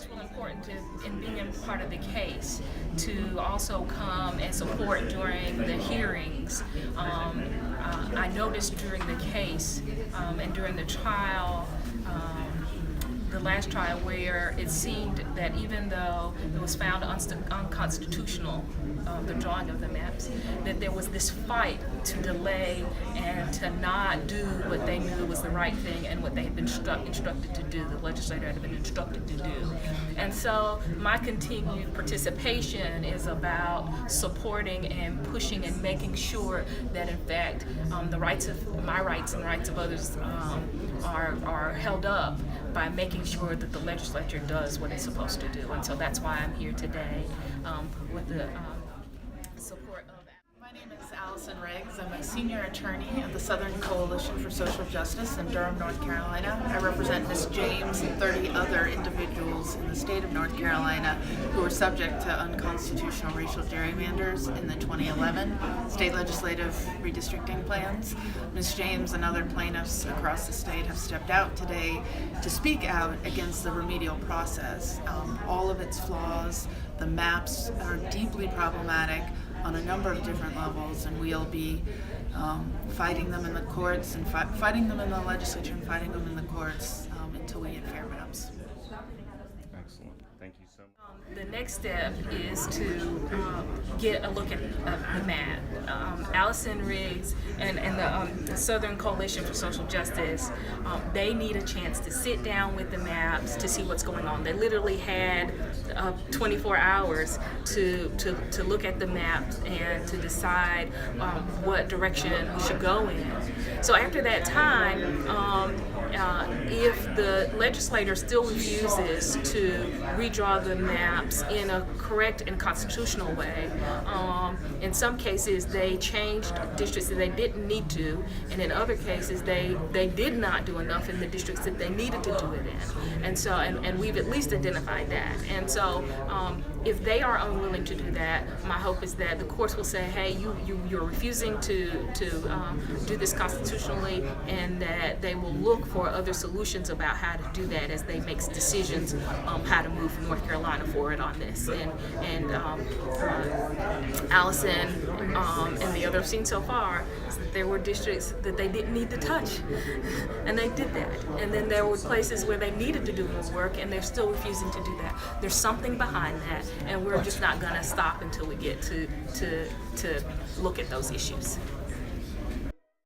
it's really important in being a part of the case to also come and support during the hearings. I noticed during the case and during the trial, the last trial, where it seemed that even though it was found unconstitutional, the drawing of the maps, that there was this fight to delay and to not do what they knew was the right thing and what they had been instructed to do, the legislator had been instructed to do. And so my continued participation is about supporting and pushing and making sure that in fact the rights of my rights and the rights of others are held up by making sure that the legislature does what it's supposed to do. And so that's why I'm here today with the support of... My name is Allison Riggs. I'm a senior attorney at the Southern Coalition for Social Justice in Durham, North Carolina. I represent Ms. James and 30 other individuals in the state of North Carolina who were subject to unconstitutional racial gerrymanders in the 2011 state legislative redistricting plans. Ms. James and other plaintiffs across the state have stepped out today to speak out against the remedial process. All of its flaws, the maps are deeply problematic on a number of different levels, and we'll be fighting them in the courts and fighting them in the legislature and fighting them in the courts until we get fair maps. Excellent. Thank you so much. The next step is to get a look at the map. Allison Riggs and the Southern Coalition for Social Justice, they need a chance to sit down with the maps to see what's going on. They literally had 24 hours to look at the maps and to decide what direction we should go in. So after that time, if the legislator still refuses to redraw the maps in a correct and constitutional way, in some cases they changed districts that they didn't need to, and in other cases they did not do enough in the districts that they needed to do it in. And so, and we've at least identified that. And so if they are unwilling to do that, my hope is that the courts will say, hey, you're refusing to do this constitutionally, and that they will look for other solutions about how to do that as they make decisions how to move North Carolina forward on this. And Allison and the others seen so far is that there were districts that they didn't need to touch, and they did that. And then there were places where they needed to do more work, and they're still refusing to do that. There's something behind that, and we're just not going to stop until we get to look at those issues.